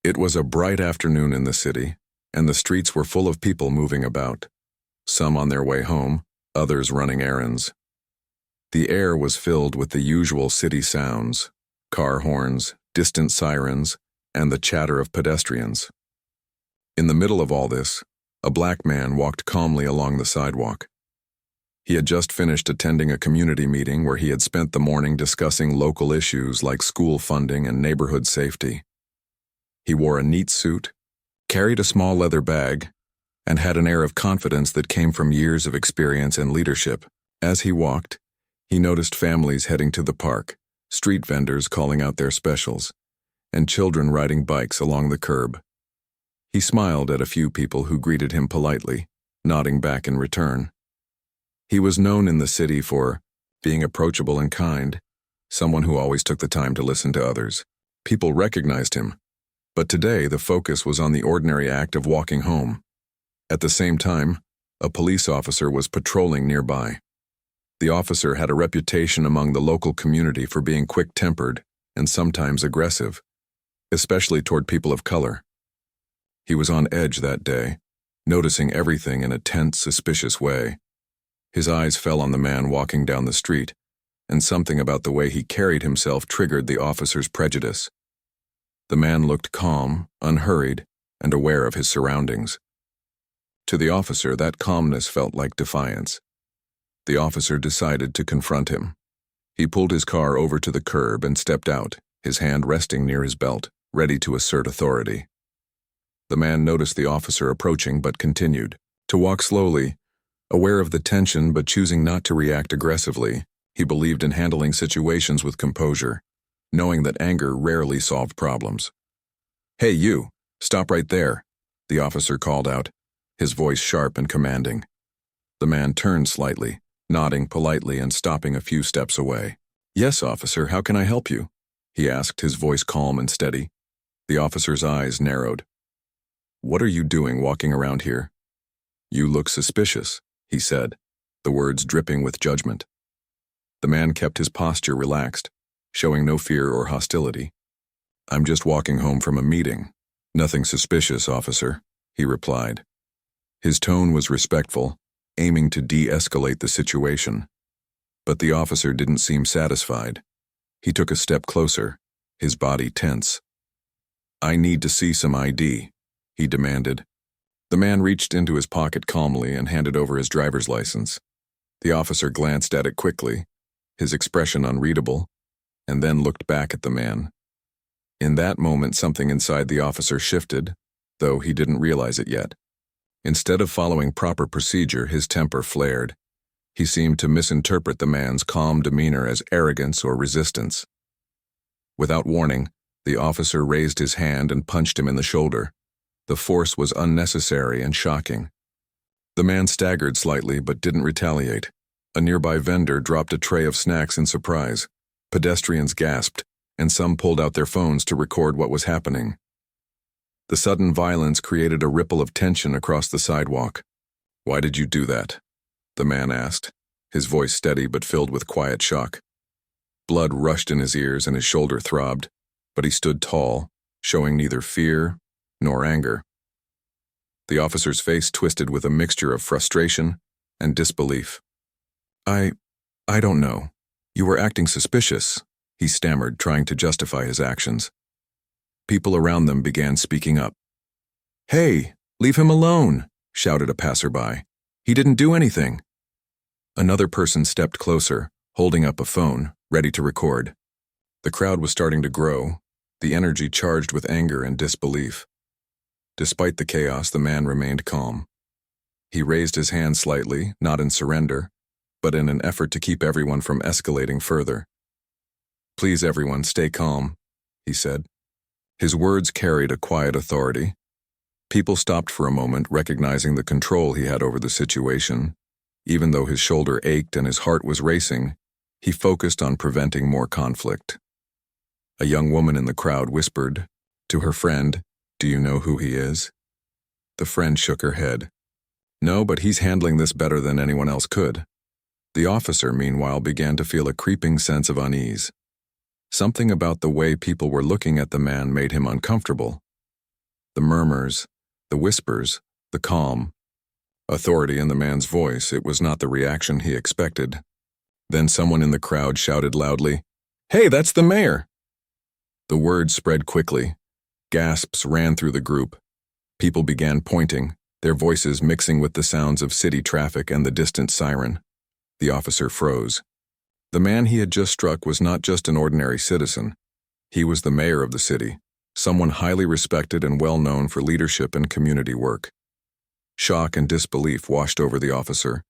It was a bright afternoon in the city, and the streets were full of people moving about, some on their way home, others running errands. The air was filled with the usual city sounds, car horns, distant sirens, and the chatter of pedestrians. In the middle of all this, a black man walked calmly along the sidewalk. He had just finished attending a community meeting where he had spent the morning discussing local issues like school funding and neighborhood safety. He wore a neat suit, carried a small leather bag, and had an air of confidence that came from years of experience and leadership. As he walked, he noticed families heading to the park, street vendors calling out their specials, and children riding bikes along the curb. He smiled at a few people who greeted him politely, nodding back in return. He was known in the city for being approachable and kind, someone who always took the time to listen to others. People recognized him, but today the focus was on the ordinary act of walking home. At the same time, a police officer was patrolling nearby. The officer had a reputation among the local community for being quick-tempered and sometimes aggressive, especially toward people of color. He was on edge that day, noticing everything in a tense, suspicious way. His eyes fell on the man walking down the street, and something about the way he carried himself triggered the officer's prejudice. The man looked calm, unhurried, and aware of his surroundings. To the officer, that calmness felt like defiance. The officer decided to confront him. He pulled his car over to the curb and stepped out, his hand resting near his belt, ready to assert authority. The man noticed the officer approaching but continued to walk slowly, aware of the tension but choosing not to react aggressively. He believed in handling situations with composure, knowing that anger rarely solved problems. "Hey, you, stop right there," the officer called out, his voice sharp and commanding. The man turned slightly, nodding politely and stopping a few steps away. "Yes, officer, how can I help you?" he asked, his voice calm and steady. The officer's eyes narrowed. "What are you doing walking around here?" "You look suspicious," he said, the words dripping with judgment. The man kept his posture relaxed, showing no fear or hostility. "I'm just walking home from a meeting. Nothing suspicious, officer," he replied. His tone was respectful, aiming to de-escalate the situation. But the officer didn't seem satisfied. He took a step closer, his body tense. "I need to see some ID," he demanded. The man reached into his pocket calmly and handed over his driver's license. The officer glanced at it quickly, his expression unreadable, and then looked back at the man. In that moment, something inside the officer shifted, though he didn't realize it yet. Instead of following proper procedure, his temper flared. He seemed to misinterpret the man's calm demeanor as arrogance or resistance. Without warning, the officer raised his hand and punched him in the shoulder. The force was unnecessary and shocking. The man staggered slightly but didn't retaliate. A nearby vendor dropped a tray of snacks in surprise. Pedestrians gasped, and some pulled out their phones to record what was happening. The sudden violence created a ripple of tension across the sidewalk. "Why did you do that?" the man asked, his voice steady but filled with quiet shock. Blood rushed in his ears and his shoulder throbbed, but he stood tall, showing neither fear nor anger. The officer's face twisted with a mixture of frustration and disbelief. I don't know. You were acting suspicious," he stammered, trying to justify his actions. People around them began speaking up. "Hey, leave him alone," shouted a passerby. "He didn't do anything." Another person stepped closer, holding up a phone, ready to record. The crowd was starting to grow, the energy charged with anger and disbelief. Despite the chaos, the man remained calm. He raised his hand slightly, not in surrender, but in an effort to keep everyone from escalating further. "Please, everyone, stay calm," he said. His words carried a quiet authority. People stopped for a moment, recognizing the control he had over the situation. Even though his shoulder ached and his heart was racing, he focused on preventing more conflict. A young woman in the crowd whispered to her friend, "Do you know who he is?" The friend shook her head. "No, but he's handling this better than anyone else could." The officer, meanwhile, began to feel a creeping sense of unease. Something about the way people were looking at the man made him uncomfortable. The murmurs, the whispers, the calm. Authority in the man's voice, it was not the reaction he expected. Then someone in the crowd shouted loudly, "Hey, that's the mayor!" The word spread quickly. Gasps ran through the group. People began pointing, their voices mixing with the sounds of city traffic and the distant siren. The officer froze. The man he had just struck was not just an ordinary citizen. He was the mayor of the city, someone highly respected and well known for leadership and community work. Shock and disbelief washed over the officer.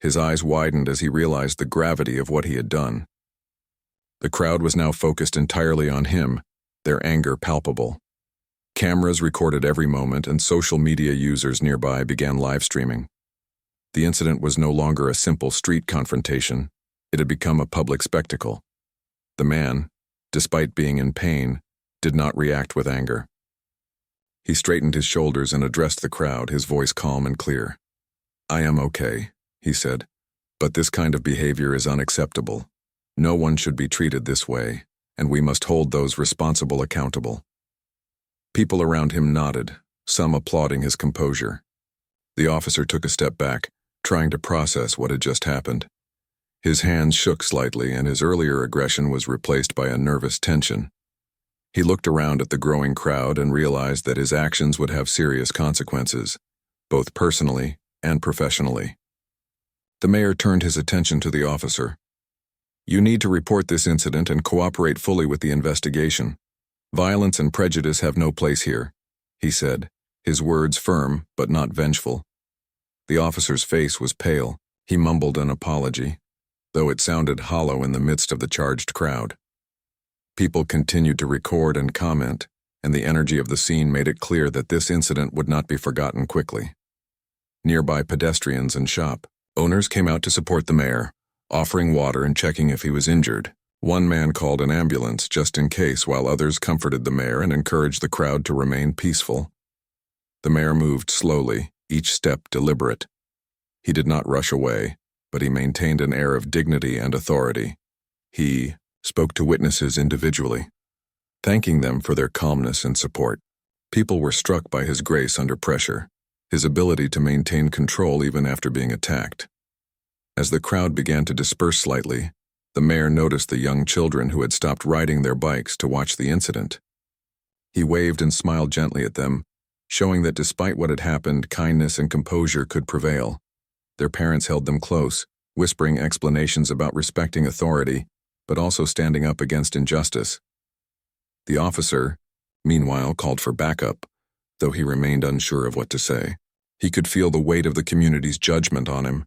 His eyes widened as he realized the gravity of what he had done. The crowd was now focused entirely on him, their anger palpable. Cameras recorded every moment, and social media users nearby began live streaming. The incident was no longer a simple street confrontation. It had become a public spectacle. The man, despite being in pain, did not react with anger. He straightened his shoulders and addressed the crowd, his voice calm and clear. "I am okay," he said, "but this kind of behavior is unacceptable. No one should be treated this way, and we must hold those responsible accountable." People around him nodded, some applauding his composure. The officer took a step back, trying to process what had just happened. His hands shook slightly, and his earlier aggression was replaced by a nervous tension. He looked around at the growing crowd and realized that his actions would have serious consequences, both personally and professionally. The mayor turned his attention to the officer. "You need to report this incident and cooperate fully with the investigation. Violence and prejudice have no place here," he said, his words firm but not vengeful. The officer's face was pale. He mumbled an apology, though it sounded hollow in the midst of the charged crowd. People continued to record and comment, and the energy of the scene made it clear that this incident would not be forgotten quickly. Nearby pedestrians and shop owners came out to support the mayor, offering water and checking if he was injured. One man called an ambulance just in case, while others comforted the mayor and encouraged the crowd to remain peaceful. The mayor moved slowly, each step deliberate. He did not rush away, but he maintained an air of dignity and authority. He spoke to witnesses individually, thanking them for their calmness and support. People were struck by his grace under pressure, his ability to maintain control even after being attacked. As the crowd began to disperse slightly, the mayor noticed the young children who had stopped riding their bikes to watch the incident. He waved and smiled gently at them, showing that despite what had happened, kindness and composure could prevail. Their parents held them close, whispering explanations about respecting authority, but also standing up against injustice. The officer, meanwhile, called for backup, though he remained unsure of what to say. He could feel the weight of the community's judgment on him.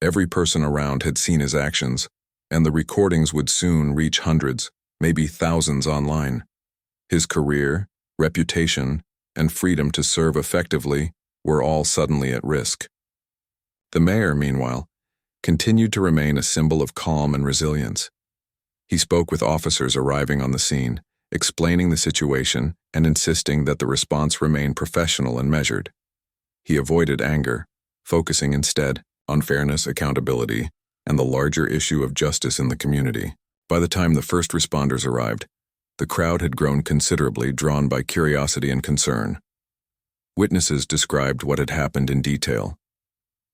Every person around had seen his actions, and the recordings would soon reach hundreds, maybe thousands online. His career, reputation, and freedom to serve effectively were all suddenly at risk. The mayor, meanwhile, continued to remain a symbol of calm and resilience. He spoke with officers arriving on the scene, explaining the situation and insisting that the response remain professional and measured. He avoided anger, focusing instead on fairness, accountability, and the larger issue of justice in the community. By the time the first responders arrived, the crowd had grown considerably, drawn by curiosity and concern. Witnesses described what had happened in detail.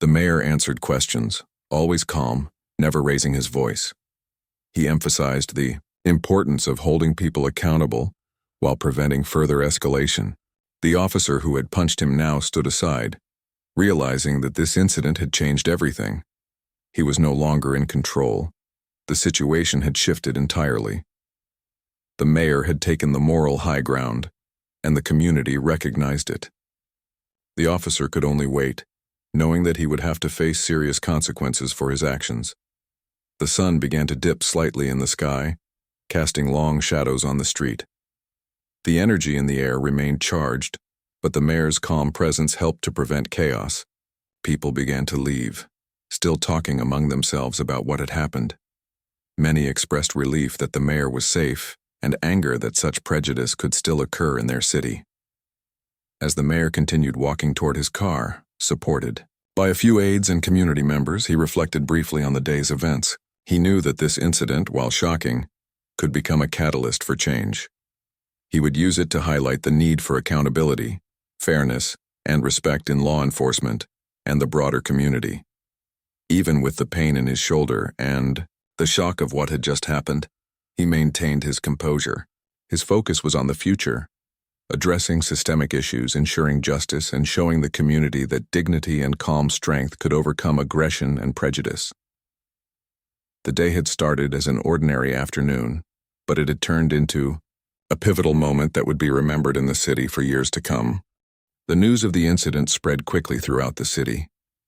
The mayor answered questions, always calm, never raising his voice. He emphasized the importance of holding people accountable while preventing further escalation. The officer who had punched him now stood aside, realizing that this incident had changed everything. He was no longer in control. The situation had shifted entirely. The mayor had taken the moral high ground, and the community recognized it. The officer could only wait, knowing that he would have to face serious consequences for his actions. The sun began to dip slightly in the sky, casting long shadows on the street. The energy in the air remained charged, but the mayor's calm presence helped to prevent chaos. People began to leave, still talking among themselves about what had happened. Many expressed relief that the mayor was safe and anger that such prejudice could still occur in their city. As the mayor continued walking toward his car, supported by a few aides and community members, he reflected briefly on the day's events. He knew that this incident, while shocking, could become a catalyst for change. He would use it to highlight the need for accountability, fairness, and respect in law enforcement and the broader community. Even with the pain in his shoulder and the shock of what had just happened, he maintained his composure. His focus was on the future, addressing systemic issues, ensuring justice, and showing the community that dignity and calm strength could overcome aggression and prejudice. The day had started as an ordinary afternoon, but it had turned into a pivotal moment that would be remembered in the city for years to come. The news of the incident spread quickly throughout the city.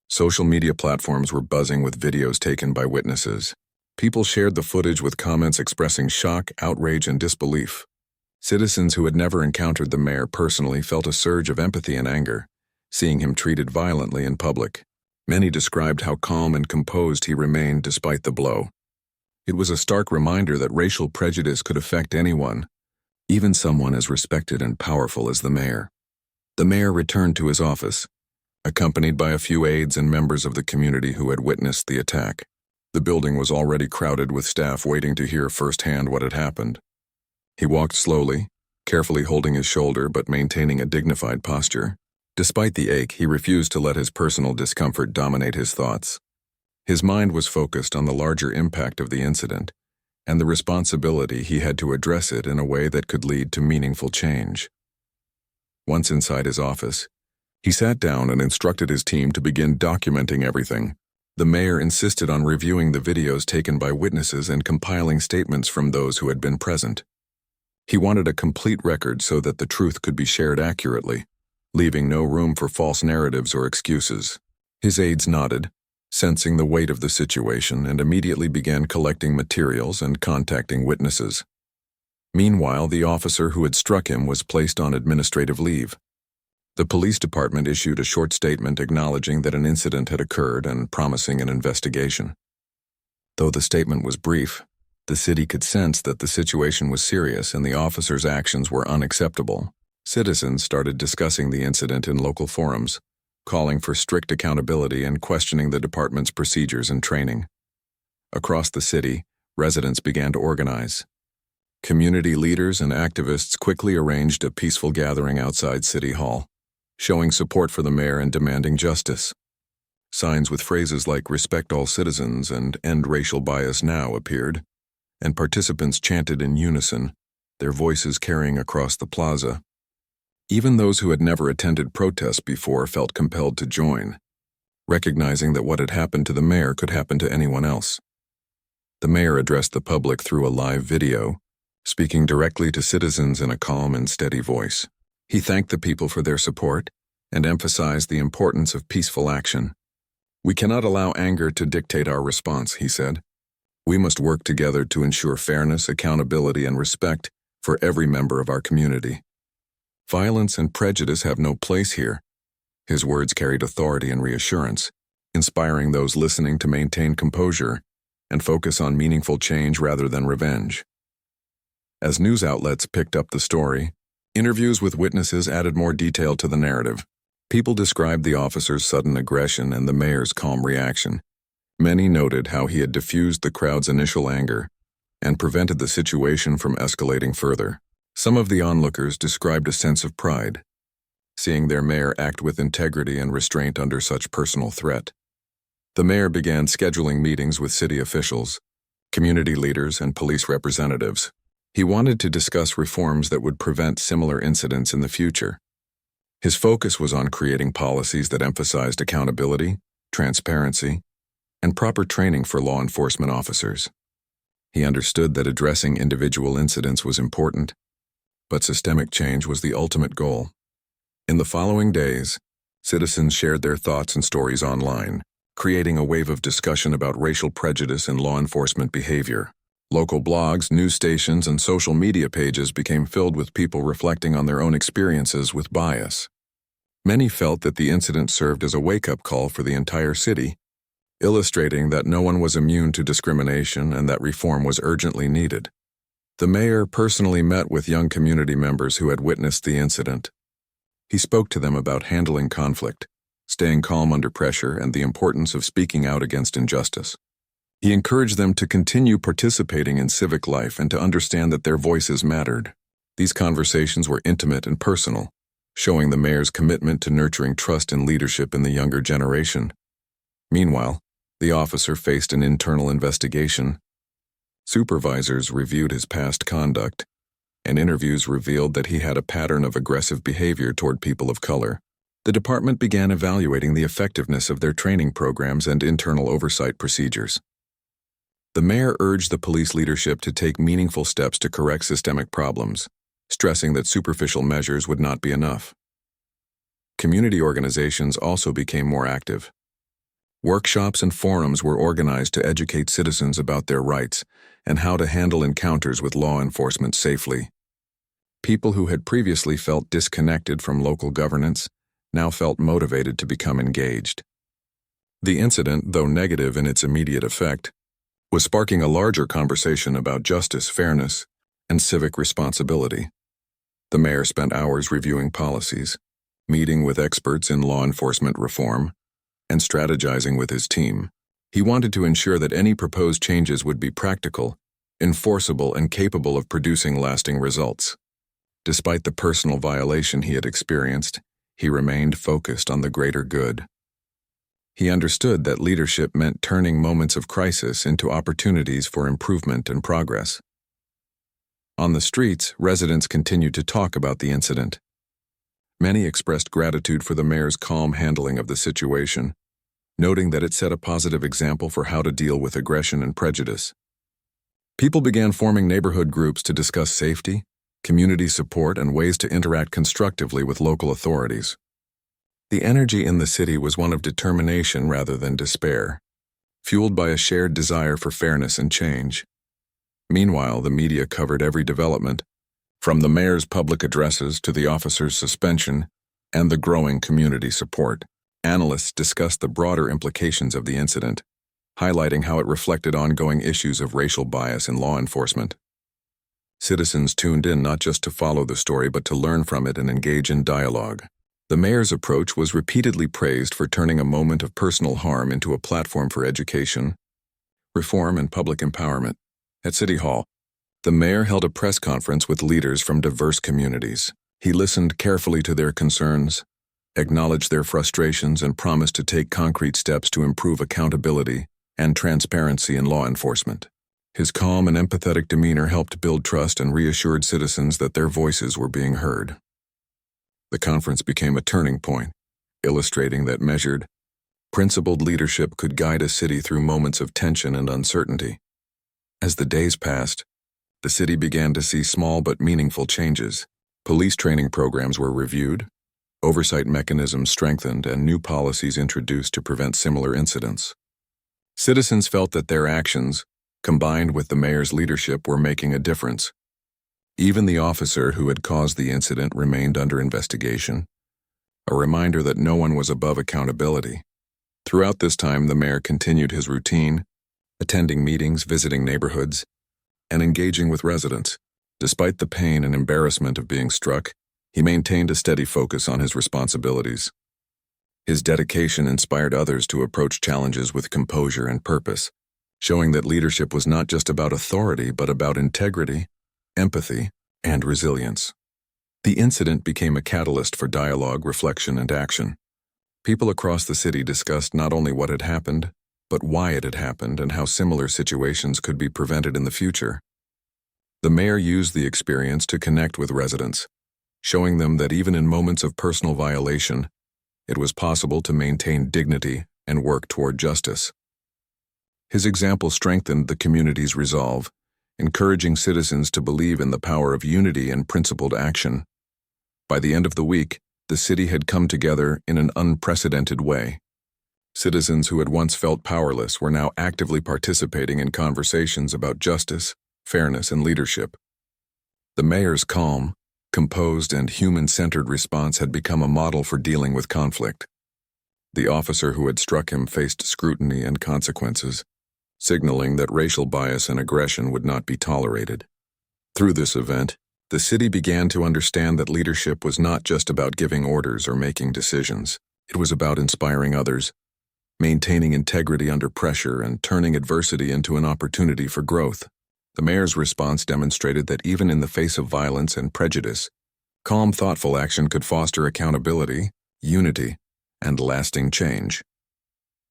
Social media platforms were buzzing with videos taken by witnesses. People shared the footage with comments expressing shock, outrage, and disbelief. Citizens who had never encountered the mayor personally felt a surge of empathy and anger, seeing him treated violently in public. Many described how calm and composed he remained despite the blow. It was a stark reminder that racial prejudice could affect anyone, even someone as respected and powerful as the mayor. The mayor returned to his office, accompanied by a few aides and members of the community who had witnessed the attack. The building was already crowded with staff waiting to hear firsthand what had happened. He walked slowly, carefully holding his shoulder but maintaining a dignified posture. Despite the ache, he refused to let his personal discomfort dominate his thoughts. His mind was focused on the larger impact of the incident and the responsibility he had to address it in a way that could lead to meaningful change. Once inside his office, he sat down and instructed his team to begin documenting everything. The mayor insisted on reviewing the videos taken by witnesses and compiling statements from those who had been present. He wanted a complete record so that the truth could be shared accurately, leaving no room for false narratives or excuses. His aides nodded, sensing the weight of the situation, and immediately began collecting materials and contacting witnesses. Meanwhile, the officer who had struck him was placed on administrative leave. The police department issued a short statement acknowledging that an incident had occurred and promising an investigation. Though the statement was brief, the city could sense that the situation was serious and the officer's actions were unacceptable. Citizens started discussing the incident in local forums, calling for strict accountability and questioning the department's procedures and training. Across the city, residents began to organize. Community leaders and activists quickly arranged a peaceful gathering outside City Hall, showing support for the mayor and demanding justice. Signs with phrases like "respect all citizens" and "end racial bias now" appeared, and participants chanted in unison, their voices carrying across the plaza. Even those who had never attended protests before felt compelled to join, recognizing that what had happened to the mayor could happen to anyone else. The mayor addressed the public through a live video, speaking directly to citizens in a calm and steady voice. He thanked the people for their support and emphasized the importance of peaceful action. "We cannot allow anger to dictate our response," he said. "We must work together to ensure fairness, accountability, and respect for every member of our community. Violence and prejudice have no place here." His words carried authority and reassurance, inspiring those listening to maintain composure and focus on meaningful change rather than revenge. As news outlets picked up the story, interviews with witnesses added more detail to the narrative. People described the officer's sudden aggression and the mayor's calm reaction. Many noted how he had diffused the crowd's initial anger and prevented the situation from escalating further. Some of the onlookers described a sense of pride, seeing their mayor act with integrity and restraint under such personal threat. The mayor began scheduling meetings with city officials, community leaders, and police representatives. He wanted to discuss reforms that would prevent similar incidents in the future. His focus was on creating policies that emphasized accountability, transparency, and proper training for law enforcement officers. He understood that addressing individual incidents was important, but systemic change was the ultimate goal. In the following days, citizens shared their thoughts and stories online, creating a wave of discussion about racial prejudice and law enforcement behavior. Local blogs, news stations, and social media pages became filled with people reflecting on their own experiences with bias. Many felt that the incident served as a wake-up call for the entire city, illustrating that no one was immune to discrimination and that reform was urgently needed. The mayor personally met with young community members who had witnessed the incident. He spoke to them about handling conflict, staying calm under pressure, and the importance of speaking out against injustice. He encouraged them to continue participating in civic life and to understand that their voices mattered. These conversations were intimate and personal, showing the mayor's commitment to nurturing trust and leadership in the younger generation. Meanwhile, the officer faced an internal investigation. Supervisors reviewed his past conduct, and interviews revealed that he had a pattern of aggressive behavior toward people of color. The department began evaluating the effectiveness of their training programs and internal oversight procedures. The mayor urged the police leadership to take meaningful steps to correct systemic problems, stressing that superficial measures would not be enough. Community organizations also became more active. Workshops and forums were organized to educate citizens about their rights and how to handle encounters with law enforcement safely. People who had previously felt disconnected from local governance now felt motivated to become engaged. The incident, though negative in its immediate effect, was sparking a larger conversation about justice, fairness, and civic responsibility. The mayor spent hours reviewing policies, meeting with experts in law enforcement reform, and strategizing with his team. He wanted to ensure that any proposed changes would be practical, enforceable, and capable of producing lasting results. Despite the personal violation he had experienced, he remained focused on the greater good. He understood that leadership meant turning moments of crisis into opportunities for improvement and progress. On the streets, residents continued to talk about the incident. Many expressed gratitude for the mayor's calm handling of the situation, noting that it set a positive example for how to deal with aggression and prejudice. People began forming neighborhood groups to discuss safety, community support, and ways to interact constructively with local authorities. The energy in the city was one of determination rather than despair, fueled by a shared desire for fairness and change. Meanwhile, the media covered every development, from the mayor's public addresses to the officer's suspension and the growing community support. Analysts discussed the broader implications of the incident, highlighting how it reflected ongoing issues of racial bias in law enforcement. Citizens tuned in not just to follow the story but to learn from it and engage in dialogue. The mayor's approach was repeatedly praised for turning a moment of personal harm into a platform for education, reform, and public empowerment. At City Hall, the mayor held a press conference with leaders from diverse communities. He listened carefully to their concerns, acknowledged their frustrations, and promised to take concrete steps to improve accountability and transparency in law enforcement. His calm and empathetic demeanor helped build trust and reassured citizens that their voices were being heard. The conference became a turning point, illustrating that measured, principled leadership could guide a city through moments of tension and uncertainty. As the days passed, the city began to see small but meaningful changes. Police training programs were reviewed, oversight mechanisms strengthened, and new policies introduced to prevent similar incidents. Citizens felt that their actions, combined with the mayor's leadership, were making a difference. Even the officer who had caused the incident remained under investigation, a reminder that no one was above accountability. Throughout this time, the mayor continued his routine, attending meetings, visiting neighborhoods, and engaging with residents. Despite the pain and embarrassment of being struck, he maintained a steady focus on his responsibilities. His dedication inspired others to approach challenges with composure and purpose, showing that leadership was not just about authority but about integrity, empathy, and resilience. The incident became a catalyst for dialogue, reflection, and action. People across the city discussed not only what had happened, but why it had happened and how similar situations could be prevented in the future. The mayor used the experience to connect with residents, showing them that even in moments of personal violation, it was possible to maintain dignity and work toward justice. His example strengthened the community's resolve, encouraging citizens to believe in the power of unity and principled action. By the end of the week, the city had come together in an unprecedented way. Citizens who had once felt powerless were now actively participating in conversations about justice, fairness, and leadership. The mayor's calm, composed, and human-centered response had become a model for dealing with conflict. The officer who had struck him faced scrutiny and consequences, signaling that racial bias and aggression would not be tolerated. Through this event, the city began to understand that leadership was not just about giving orders or making decisions. It was about inspiring others, maintaining integrity under pressure, and turning adversity into an opportunity for growth. The mayor's response demonstrated that even in the face of violence and prejudice, calm, thoughtful action could foster accountability, unity, and lasting change.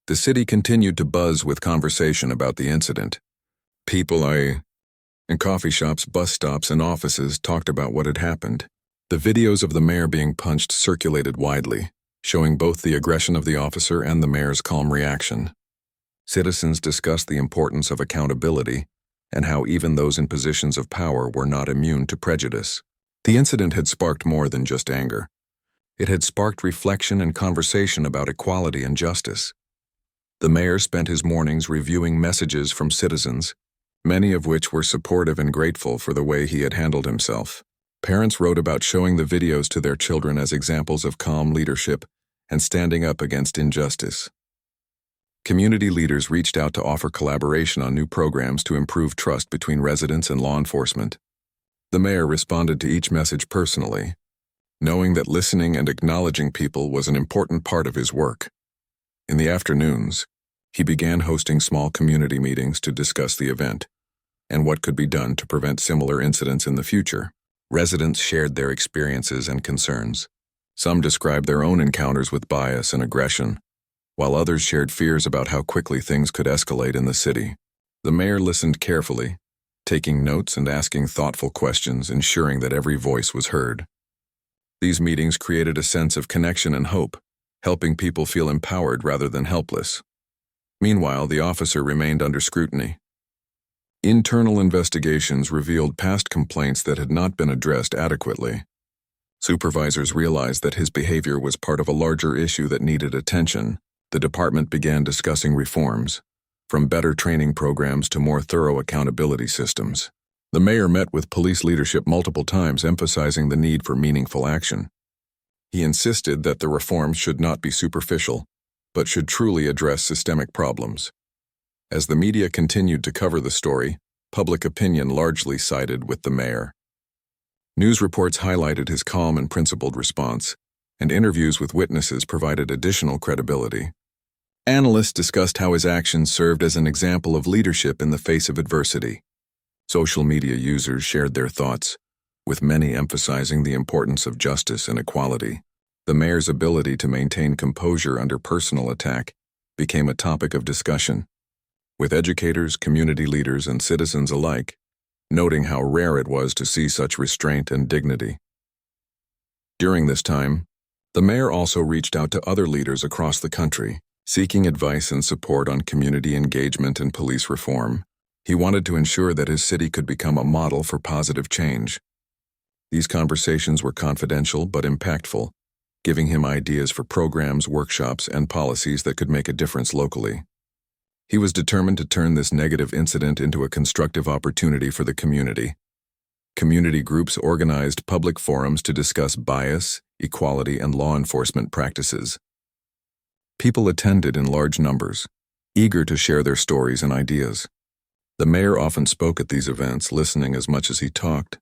The city continued to buzz with conversation about the incident. People in coffee shops, bus stops, and offices talked about what had happened. The videos of the mayor being punched circulated widely, showing both the aggression of the officer and the mayor's calm reaction. Citizens discussed the importance of accountability and how even those in positions of power were not immune to prejudice. The incident had sparked more than just anger. It had sparked reflection and conversation about equality and justice. The mayor spent his mornings reviewing messages from citizens, many of which were supportive and grateful for the way he had handled himself. Parents wrote about showing the videos to their children as examples of calm leadership and standing up against injustice. Community leaders reached out to offer collaboration on new programs to improve trust between residents and law enforcement. The mayor responded to each message personally, knowing that listening and acknowledging people was an important part of his work. In the afternoons, he began hosting small community meetings to discuss the event and what could be done to prevent similar incidents in the future. Residents shared their experiences and concerns. Some described their own encounters with bias and aggression, while others shared fears about how quickly things could escalate in the city. The mayor listened carefully, taking notes and asking thoughtful questions, ensuring that every voice was heard. These meetings created a sense of connection and hope, helping people feel empowered rather than helpless. Meanwhile, the officer remained under scrutiny. Internal investigations revealed past complaints that had not been addressed adequately. Supervisors realized that his behavior was part of a larger issue that needed attention. The department began discussing reforms, from better training programs to more thorough accountability systems. The mayor met with police leadership multiple times, emphasizing the need for meaningful action. He insisted that the reforms should not be superficial, but should truly address systemic problems. As the media continued to cover the story, public opinion largely sided with the mayor. News reports highlighted his calm and principled response, and interviews with witnesses provided additional credibility. Analysts discussed how his actions served as an example of leadership in the face of adversity. Social media users shared their thoughts, with many emphasizing the importance of justice and equality. The mayor's ability to maintain composure under personal attack became a topic of discussion, with educators, community leaders, and citizens alike noting how rare it was to see such restraint and dignity. During this time, the mayor also reached out to other leaders across the country, seeking advice and support on community engagement and police reform. He wanted to ensure that his city could become a model for positive change. These conversations were confidential but impactful, giving him ideas for programs, workshops, and policies that could make a difference locally. He was determined to turn this negative incident into a constructive opportunity for the community. Community groups organized public forums to discuss bias, equality, and law enforcement practices. People attended in large numbers, eager to share their stories and ideas. The mayor often spoke at these events, listening as much as he talked.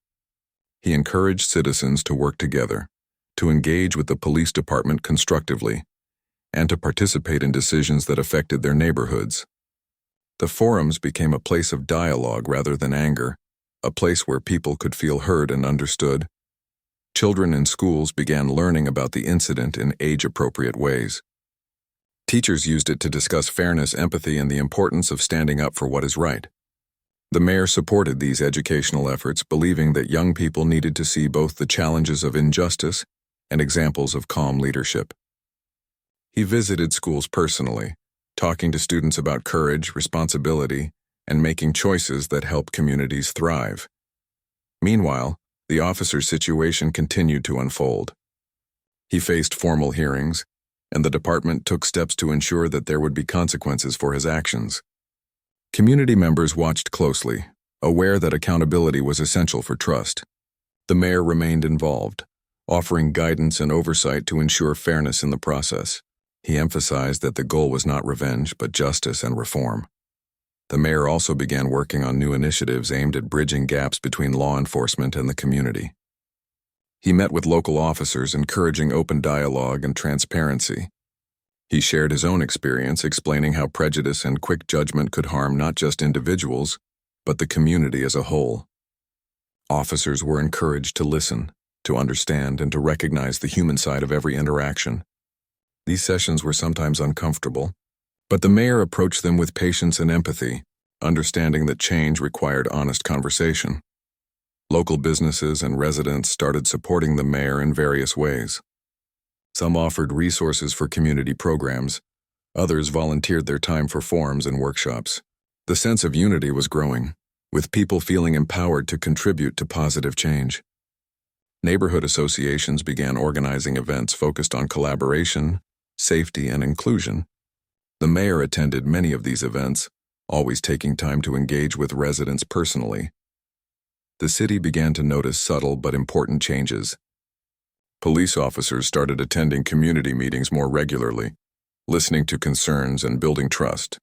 He encouraged citizens to work together, to engage with the police department constructively, and to participate in decisions that affected their neighborhoods. The forums became a place of dialogue rather than anger, a place where people could feel heard and understood. Children in schools began learning about the incident in age-appropriate ways. Teachers used it to discuss fairness, empathy, and the importance of standing up for what is right. The mayor supported these educational efforts, believing that young people needed to see both the challenges of injustice and examples of calm leadership. He visited schools personally, talking to students about courage, responsibility, and making choices that help communities thrive. Meanwhile, the officer's situation continued to unfold. He faced formal hearings, and the department took steps to ensure that there would be consequences for his actions. Community members watched closely, aware that accountability was essential for trust. The mayor remained involved, offering guidance and oversight to ensure fairness in the process. He emphasized that the goal was not revenge, but justice and reform. The mayor also began working on new initiatives aimed at bridging gaps between law enforcement and the community. He met with local officers, encouraging open dialogue and transparency. He shared his own experience, explaining how prejudice and quick judgment could harm not just individuals, but the community as a whole. Officers were encouraged to listen, to understand, and to recognize the human side of every interaction. These sessions were sometimes uncomfortable, but the mayor approached them with patience and empathy, understanding that change required honest conversation. Local businesses and residents started supporting the mayor in various ways. Some offered resources for community programs, others volunteered their time for forums and workshops. The sense of unity was growing, with people feeling empowered to contribute to positive change. Neighborhood associations began organizing events focused on collaboration, safety, and inclusion. The mayor attended many of these events, always taking time to engage with residents personally. The city began to notice subtle but important changes. Police officers started attending community meetings more regularly, listening to concerns and building trust.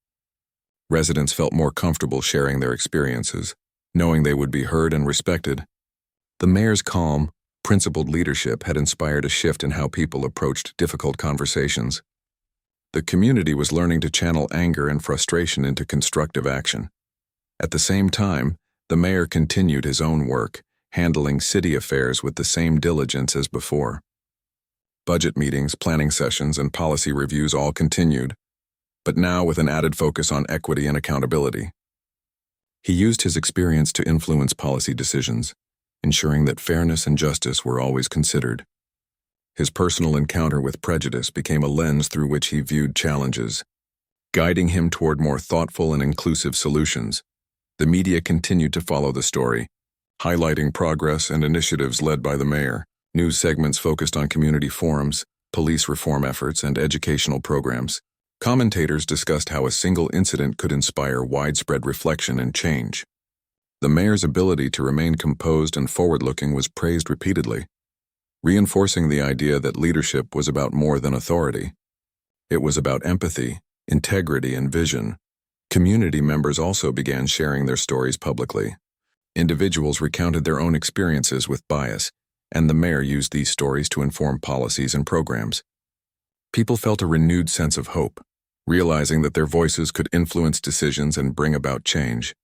Residents felt more comfortable sharing their experiences, knowing they would be heard and respected. The mayor's calm, principled leadership had inspired a shift in how people approached difficult conversations. The community was learning to channel anger and frustration into constructive action. At the same time, the mayor continued his own work, handling city affairs with the same diligence as before. Budget meetings, planning sessions, and policy reviews all continued, but now with an added focus on equity and accountability. He used his experience to influence policy decisions, ensuring that fairness and justice were always considered. His personal encounter with prejudice became a lens through which he viewed challenges, guiding him toward more thoughtful and inclusive solutions. The media continued to follow the story, highlighting progress and initiatives led by the mayor. News segments focused on community forums, police reform efforts, and educational programs. Commentators discussed how a single incident could inspire widespread reflection and change. The mayor's ability to remain composed and forward-looking was praised repeatedly, reinforcing the idea that leadership was about more than authority. It was about empathy, integrity, and vision. Community members also began sharing their stories publicly. Individuals recounted their own experiences with bias, and the mayor used these stories to inform policies and programs. People felt a renewed sense of hope, realizing that their voices could influence decisions and bring about change.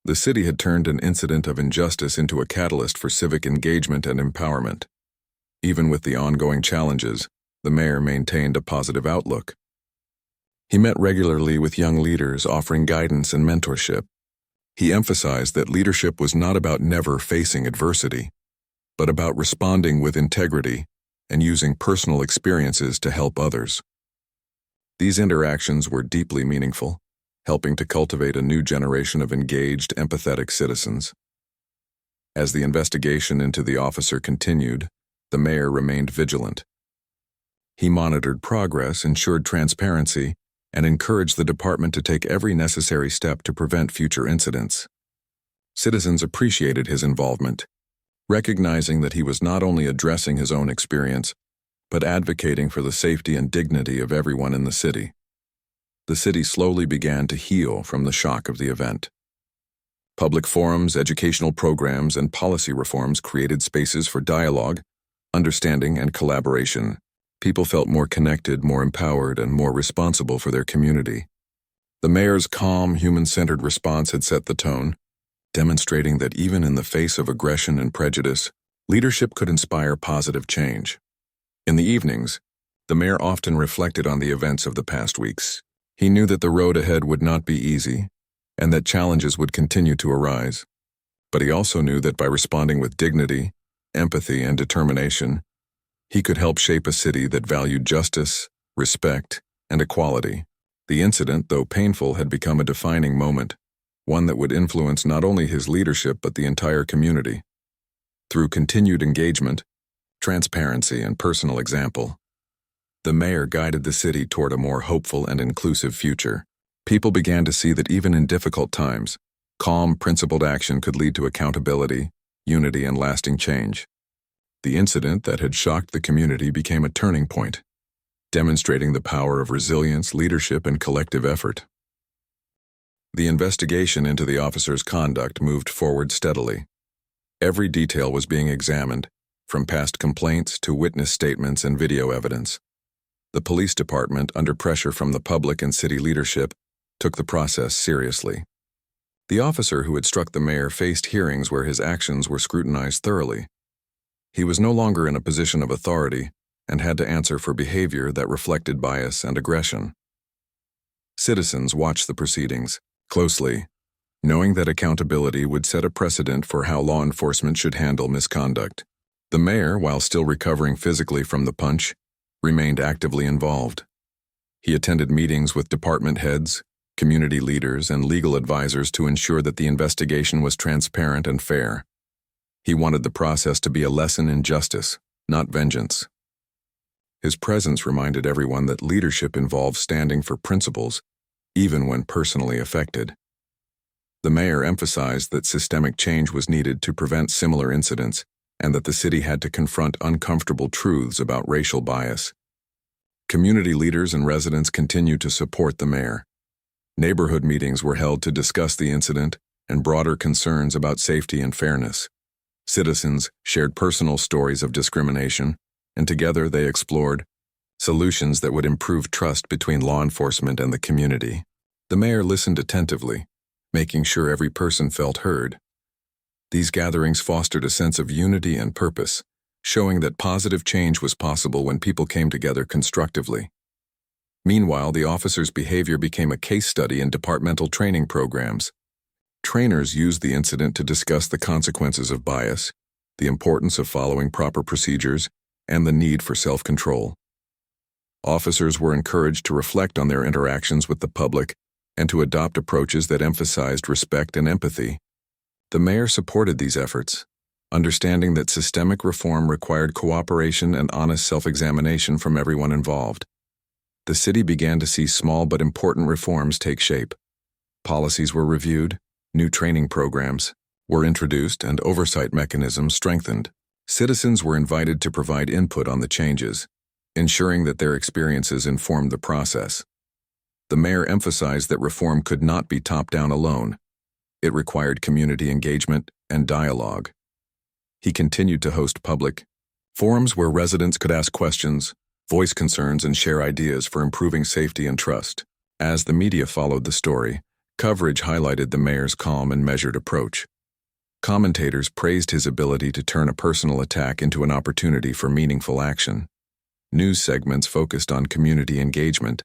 The city had turned an incident of injustice into a catalyst for civic engagement and empowerment. Even with the ongoing challenges, the mayor maintained a positive outlook. He met regularly with young leaders, offering guidance and mentorship. He emphasized that leadership was not about never facing adversity, but about responding with integrity and using personal experiences to help others. These interactions were deeply meaningful, helping to cultivate a new generation of engaged, empathetic citizens. As the investigation into the officer continued, the mayor remained vigilant. He monitored progress, ensured transparency, and encouraged the department to take every necessary step to prevent future incidents. Citizens appreciated his involvement, recognizing that he was not only addressing his own experience, but advocating for the safety and dignity of everyone in the city. The city slowly began to heal from the shock of the event. Public forums, educational programs, and policy reforms created spaces for dialogue, understanding, and collaboration. People felt more connected, more empowered, and more responsible for their community. The mayor's calm, human-centered response had set the tone, demonstrating that even in the face of aggression and prejudice, leadership could inspire positive change. In the evenings, the mayor often reflected on the events of the past weeks. He knew that the road ahead would not be easy, and that challenges would continue to arise. But he also knew that by responding with dignity, empathy, and determination, he could help shape a city that valued justice, respect, and equality. The incident, though painful, had become a defining moment, one that would influence not only his leadership but the entire community. Through continued engagement, transparency, and personal example, the mayor guided the city toward a more hopeful and inclusive future. People began to see that even in difficult times, calm, principled action could lead to accountability, unity, and lasting change. The incident that had shocked the community became a turning point, demonstrating the power of resilience, leadership, and collective effort. The investigation into the officer's conduct moved forward steadily. Every detail was being examined, from past complaints to witness statements and video evidence. The police department, under pressure from the public and city leadership, took the process seriously. The officer who had struck the mayor faced hearings where his actions were scrutinized thoroughly. He was no longer in a position of authority and had to answer for behavior that reflected bias and aggression. Citizens watched the proceedings closely, knowing that accountability would set a precedent for how law enforcement should handle misconduct. The mayor, while still recovering physically from the punch, remained actively involved. He attended meetings with department heads, community leaders, and legal advisors to ensure that the investigation was transparent and fair. He wanted the process to be a lesson in justice, not vengeance. His presence reminded everyone that leadership involves standing for principles, even when personally affected. The mayor emphasized that systemic change was needed to prevent similar incidents and that the city had to confront uncomfortable truths about racial bias. Community leaders and residents continued to support the mayor. Neighborhood meetings were held to discuss the incident and broader concerns about safety and fairness. Citizens shared personal stories of discrimination, and together they explored solutions that would improve trust between law enforcement and the community. The mayor listened attentively, making sure every person felt heard. These gatherings fostered a sense of unity and purpose, showing that positive change was possible when people came together constructively. Meanwhile, the officers' behavior became a case study in departmental training programs. Trainers used the incident to discuss the consequences of bias, the importance of following proper procedures, and the need for self-control. Officers were encouraged to reflect on their interactions with the public and to adopt approaches that emphasized respect and empathy. The mayor supported these efforts, understanding that systemic reform required cooperation and honest self-examination from everyone involved. The city began to see small but important reforms take shape. Policies were reviewed, new training programs were introduced, and oversight mechanisms strengthened. Citizens were invited to provide input on the changes, ensuring that their experiences informed the process. The mayor emphasized that reform could not be top-down alone. It required community engagement and dialogue. He continued to host public forums where residents could ask questions, voice concerns, and share ideas for improving safety and trust. As the media followed the story, coverage highlighted the mayor's calm and measured approach. Commentators praised his ability to turn a personal attack into an opportunity for meaningful action. News segments focused on community engagement,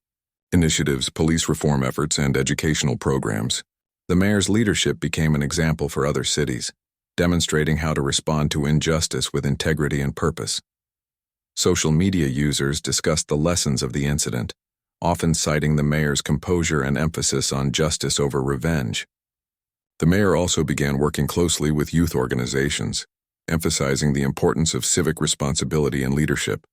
initiatives, police reform efforts, and educational programs. The mayor's leadership became an example for other cities, demonstrating how to respond to injustice with integrity and purpose. Social media users discussed the lessons of the incident, often citing the mayor's composure and emphasis on justice over revenge. The mayor also began working closely with youth organizations, emphasizing the importance of civic responsibility and leadership.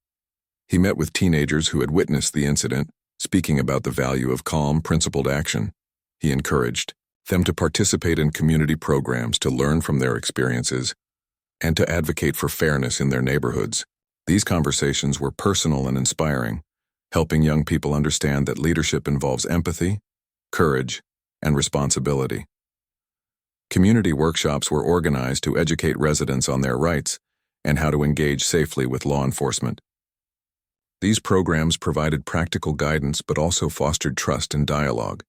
He met with teenagers who had witnessed the incident, speaking about the value of calm, principled action. He encouraged them to participate in community programs to learn from their experiences and to advocate for fairness in their neighborhoods. These conversations were personal and inspiring, helping young people understand that leadership involves empathy, courage, and responsibility. Community workshops were organized to educate residents on their rights and how to engage safely with law enforcement. These programs provided practical guidance but also fostered trust and dialogue.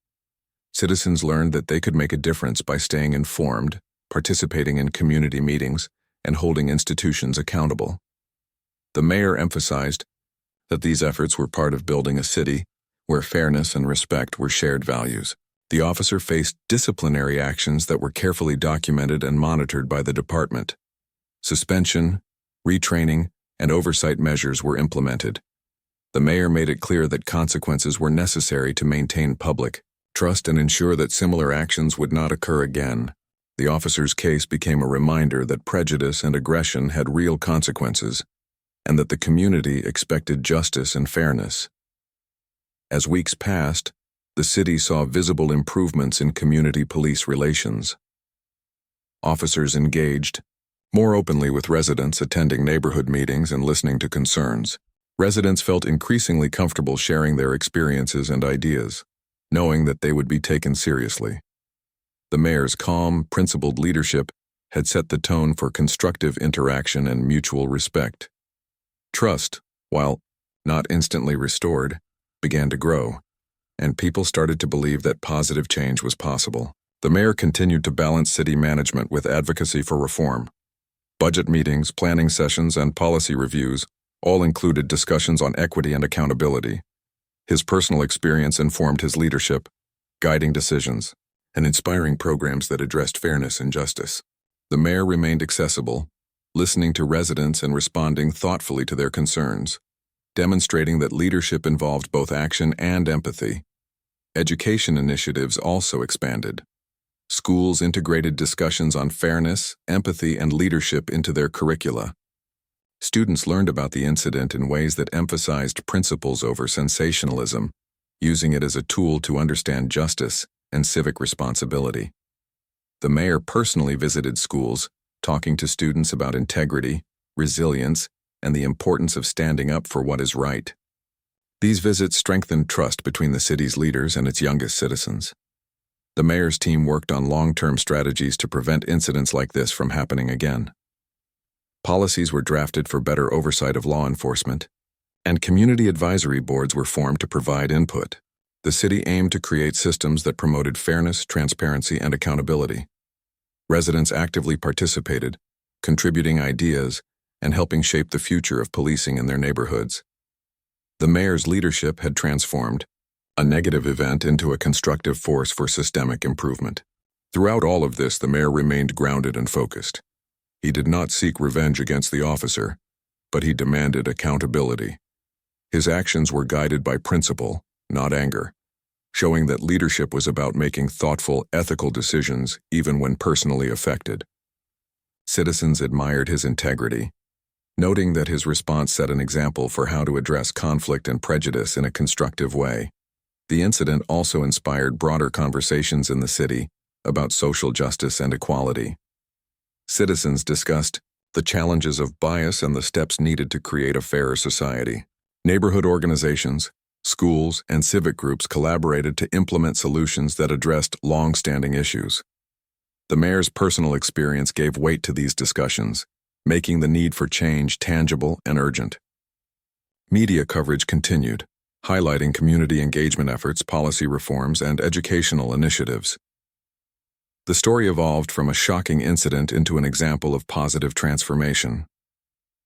Citizens learned that they could make a difference by staying informed, participating in community meetings, and holding institutions accountable. The mayor emphasized that these efforts were part of building a city where fairness and respect were shared values. The officer faced disciplinary actions that were carefully documented and monitored by the department. Suspension, retraining, and oversight measures were implemented. The mayor made it clear that consequences were necessary to maintain public trust and ensure that similar actions would not occur again. The officer's case became a reminder that prejudice and aggression had real consequences, and that the community expected justice and fairness. As weeks passed, the city saw visible improvements in community police relations. Officers engaged more openly with residents, attending neighborhood meetings and listening to concerns. Residents felt increasingly comfortable sharing their experiences and ideas, knowing that they would be taken seriously. The mayor's calm, principled leadership had set the tone for constructive interaction and mutual respect. Trust, while not instantly restored, began to grow, and people started to believe that positive change was possible. The mayor continued to balance city management with advocacy for reform. Budget meetings, planning sessions, and policy reviews all included discussions on equity and accountability. His personal experience informed his leadership, guiding decisions, and inspiring programs that addressed fairness and justice. The mayor remained accessible, listening to residents and responding thoughtfully to their concerns, demonstrating that leadership involved both action and empathy. Education initiatives also expanded. Schools integrated discussions on fairness, empathy, and leadership into their curricula. Students learned about the incident in ways that emphasized principles over sensationalism, using it as a tool to understand justice and civic responsibility. The mayor personally visited schools, talking to students about integrity, resilience, and the importance of standing up for what is right. These visits strengthened trust between the city's leaders and its youngest citizens. The mayor's team worked on long-term strategies to prevent incidents like this from happening again. Policies were drafted for better oversight of law enforcement, and community advisory boards were formed to provide input. The city aimed to create systems that promoted fairness, transparency, and accountability. Residents actively participated, contributing ideas and helping shape the future of policing in their neighborhoods. The mayor's leadership had transformed a negative event into a constructive force for systemic improvement. Throughout all of this, the mayor remained grounded and focused. He did not seek revenge against the officer, but he demanded accountability. His actions were guided by principle, not anger, showing that leadership was about making thoughtful, ethical decisions even when personally affected. Citizens admired his integrity, noting that his response set an example for how to address conflict and prejudice in a constructive way. The incident also inspired broader conversations in the city about social justice and equality. Citizens discussed the challenges of bias and the steps needed to create a fairer society. Neighborhood organizations, schools, and civic groups collaborated to implement solutions that addressed long-standing issues. The mayor's personal experience gave weight to these discussions, making the need for change tangible and urgent. Media coverage continued, highlighting community engagement efforts, policy reforms, and educational initiatives. The story evolved from a shocking incident into an example of positive transformation.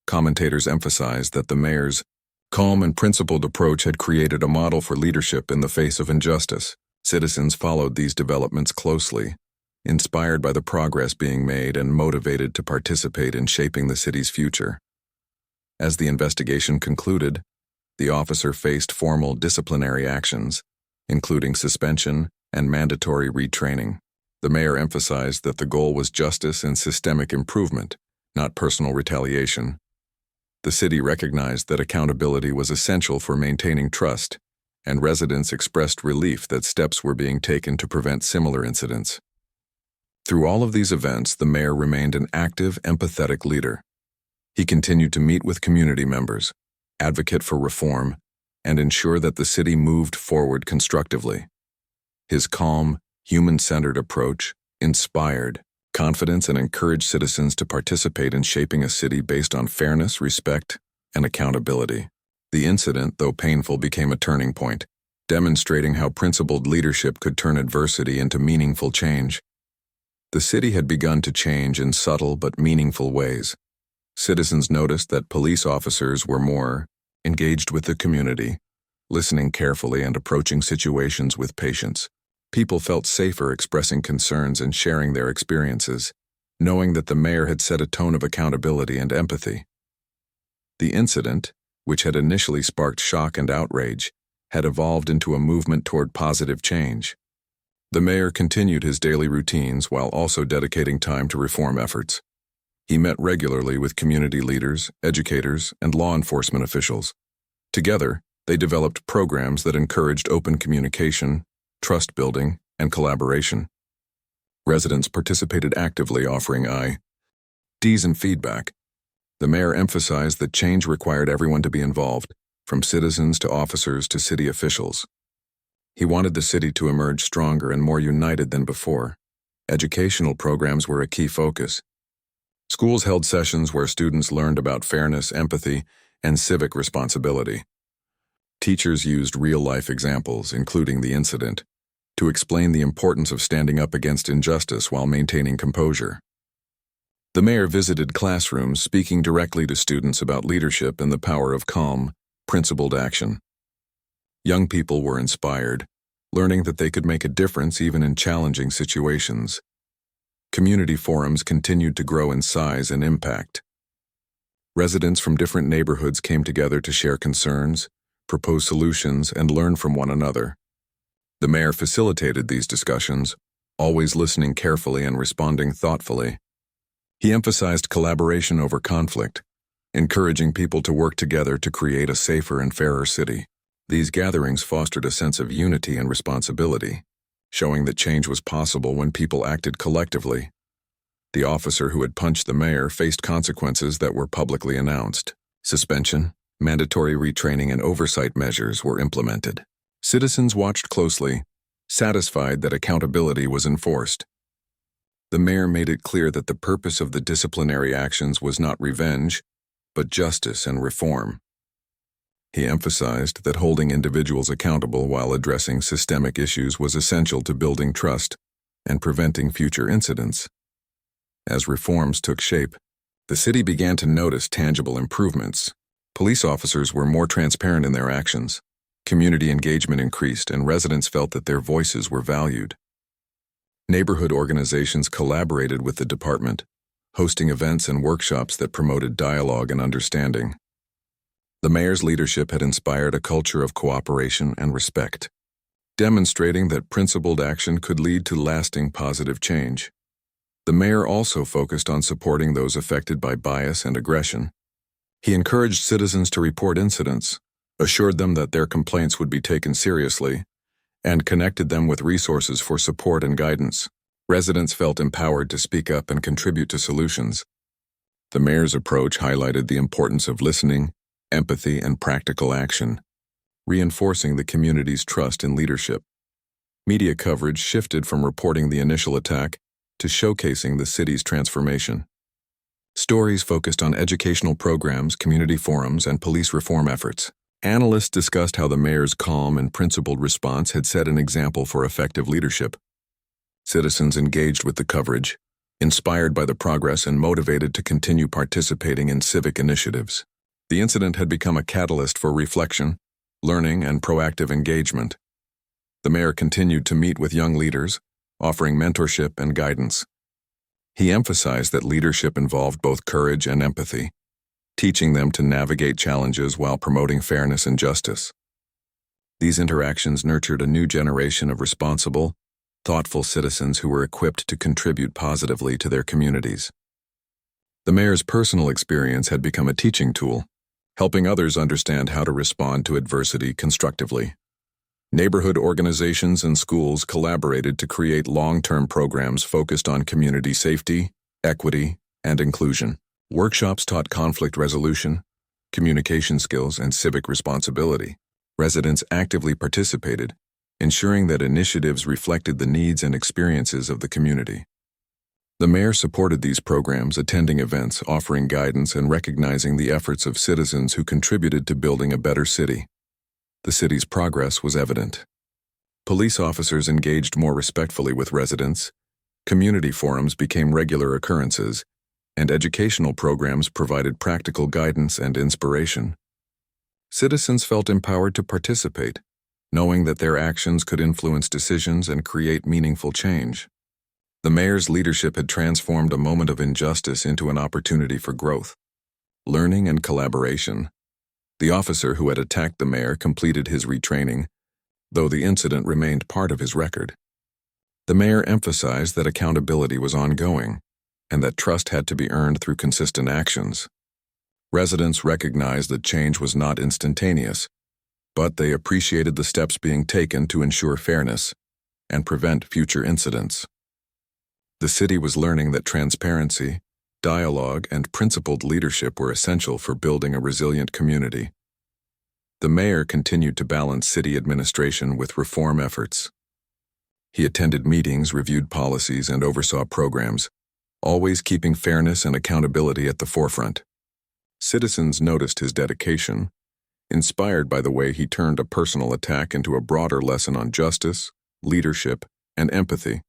Commentators emphasized that the mayor's calm and principled approach had created a model for leadership in the face of injustice. Citizens followed these developments closely, inspired by the progress being made and motivated to participate in shaping the city's future. As the investigation concluded, the officer faced formal disciplinary actions, including suspension and mandatory retraining. The mayor emphasized that the goal was justice and systemic improvement, not personal retaliation. The city recognized that accountability was essential for maintaining trust, and residents expressed relief that steps were being taken to prevent similar incidents. Through all of these events, the mayor remained an active, empathetic leader. He continued to meet with community members, advocate for reform, and ensure that the city moved forward constructively. His calm, human-centered approach inspired confidence and encouraged citizens to participate in shaping a city based on fairness, respect, and accountability. The incident, though painful, became a turning point, demonstrating how principled leadership could turn adversity into meaningful change. The city had begun to change in subtle but meaningful ways. Citizens noticed that police officers were more engaged with the community, listening carefully and approaching situations with patience. People felt safer expressing concerns and sharing their experiences, knowing that the mayor had set a tone of accountability and empathy. The incident, which had initially sparked shock and outrage, had evolved into a movement toward positive change. The mayor continued his daily routines while also dedicating time to reform efforts. He met regularly with community leaders, educators, and law enforcement officials. Together, they developed programs that encouraged open communication, trust building, and collaboration. Residents participated actively, offering ideas and feedback. The mayor emphasized that change required everyone to be involved, from citizens to officers to city officials. He wanted the city to emerge stronger and more united than before. Educational programs were a key focus. Schools held sessions where students learned about fairness, empathy, and civic responsibility. Teachers used real-life examples, including the incident, to explain the importance of standing up against injustice while maintaining composure. The mayor visited classrooms, speaking directly to students about leadership and the power of calm, principled action. Young people were inspired, learning that they could make a difference even in challenging situations. Community forums continued to grow in size and impact. Residents from different neighborhoods came together to share concerns, propose solutions, and learn from one another. The mayor facilitated these discussions, always listening carefully and responding thoughtfully. He emphasized collaboration over conflict, encouraging people to work together to create a safer and fairer city. These gatherings fostered a sense of unity and responsibility, showing that change was possible when people acted collectively. The officer who had punched the mayor faced consequences that were publicly announced. Suspension, mandatory retraining, and oversight measures were implemented. Citizens watched closely, satisfied that accountability was enforced. The mayor made it clear that the purpose of the disciplinary actions was not revenge, but justice and reform. He emphasized that holding individuals accountable while addressing systemic issues was essential to building trust and preventing future incidents. As reforms took shape, the city began to notice tangible improvements. Police officers were more transparent in their actions. Community engagement increased, and residents felt that their voices were valued. Neighborhood organizations collaborated with the department, hosting events and workshops that promoted dialogue and understanding. The mayor's leadership had inspired a culture of cooperation and respect, demonstrating that principled action could lead to lasting positive change. The mayor also focused on supporting those affected by bias and aggression. He encouraged citizens to report incidents, assured them that their complaints would be taken seriously, and connected them with resources for support and guidance. Residents felt empowered to speak up and contribute to solutions. The mayor's approach highlighted the importance of listening, empathy, and practical action, reinforcing the community's trust in leadership. Media coverage shifted from reporting the initial attack to showcasing the city's transformation. Stories focused on educational programs, community forums, and police reform efforts. Analysts discussed how the mayor's calm and principled response had set an example for effective leadership. Citizens engaged with the coverage, inspired by the progress and motivated to continue participating in civic initiatives. The incident had become a catalyst for reflection, learning, and proactive engagement. The mayor continued to meet with young leaders, offering mentorship and guidance. He emphasized that leadership involved both courage and empathy, teaching them to navigate challenges while promoting fairness and justice. These interactions nurtured a new generation of responsible, thoughtful citizens who were equipped to contribute positively to their communities. The mayor's personal experience had become a teaching tool, helping others understand how to respond to adversity constructively. Neighborhood organizations and schools collaborated to create long-term programs focused on community safety, equity, and inclusion. Workshops taught conflict resolution, communication skills, and civic responsibility. Residents actively participated, ensuring that initiatives reflected the needs and experiences of the community. The mayor supported these programs, attending events, offering guidance, and recognizing the efforts of citizens who contributed to building a better city. The city's progress was evident. Police officers engaged more respectfully with residents, community forums became regular occurrences, and educational programs provided practical guidance and inspiration. Citizens felt empowered to participate, knowing that their actions could influence decisions and create meaningful change. The mayor's leadership had transformed a moment of injustice into an opportunity for growth, learning, and collaboration. The officer who had attacked the mayor completed his retraining, though the incident remained part of his record. The mayor emphasized that accountability was ongoing, and that trust had to be earned through consistent actions. Residents recognized that change was not instantaneous, but they appreciated the steps being taken to ensure fairness and prevent future incidents. The city was learning that transparency, dialogue, and principled leadership were essential for building a resilient community. The mayor continued to balance city administration with reform efforts. He attended meetings, reviewed policies, and oversaw programs, always keeping fairness and accountability at the forefront. Citizens noticed his dedication, inspired by the way he turned a personal attack into a broader lesson on justice, leadership, and empathy.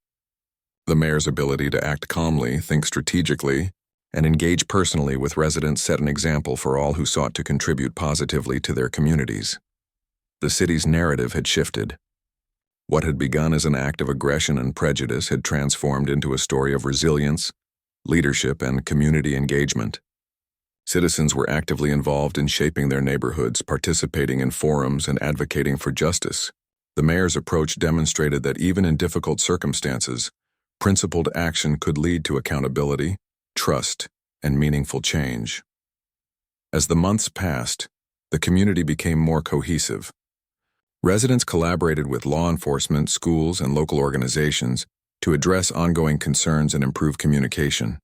The mayor's ability to act calmly, think strategically, and engage personally with residents set an example for all who sought to contribute positively to their communities. The city's narrative had shifted. What had begun as an act of aggression and prejudice had transformed into a story of resilience, leadership, and community engagement. Citizens were actively involved in shaping their neighborhoods, participating in forums, and advocating for justice. The mayor's approach demonstrated that even in difficult circumstances, principled action could lead to accountability, trust, and meaningful change. As the months passed, the community became more cohesive. Residents collaborated with law enforcement, schools, and local organizations to address ongoing concerns and improve communication.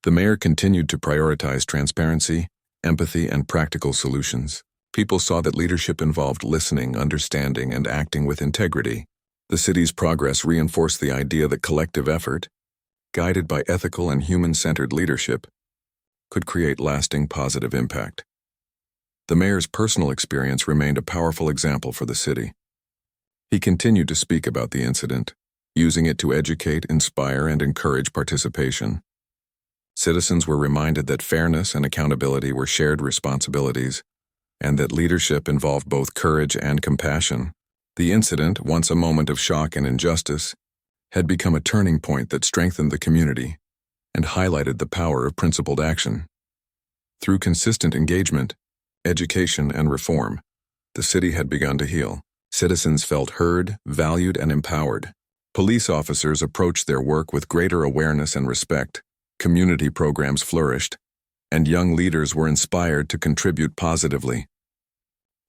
The mayor continued to prioritize transparency, empathy, and practical solutions. People saw that leadership involved listening, understanding, and acting with integrity. The city's progress reinforced the idea that collective effort, guided by ethical and human-centered leadership, could create lasting positive impact. The mayor's personal experience remained a powerful example for the city. He continued to speak about the incident, using it to educate, inspire, and encourage participation. Citizens were reminded that fairness and accountability were shared responsibilities, and that leadership involved both courage and compassion. The incident, once a moment of shock and injustice, had become a turning point that strengthened the community and highlighted the power of principled action. Through consistent engagement, education, and reform, the city had begun to heal. Citizens felt heard, valued, and empowered. Police officers approached their work with greater awareness and respect. Community programs flourished, and young leaders were inspired to contribute positively.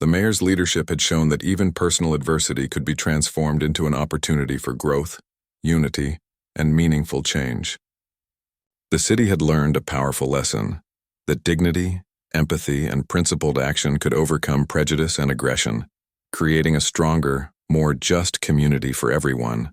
The mayor's leadership had shown that even personal adversity could be transformed into an opportunity for growth, unity, and meaningful change. The city had learned a powerful lesson: that dignity, empathy, and principled action could overcome prejudice and aggression, creating a stronger, more just community for everyone.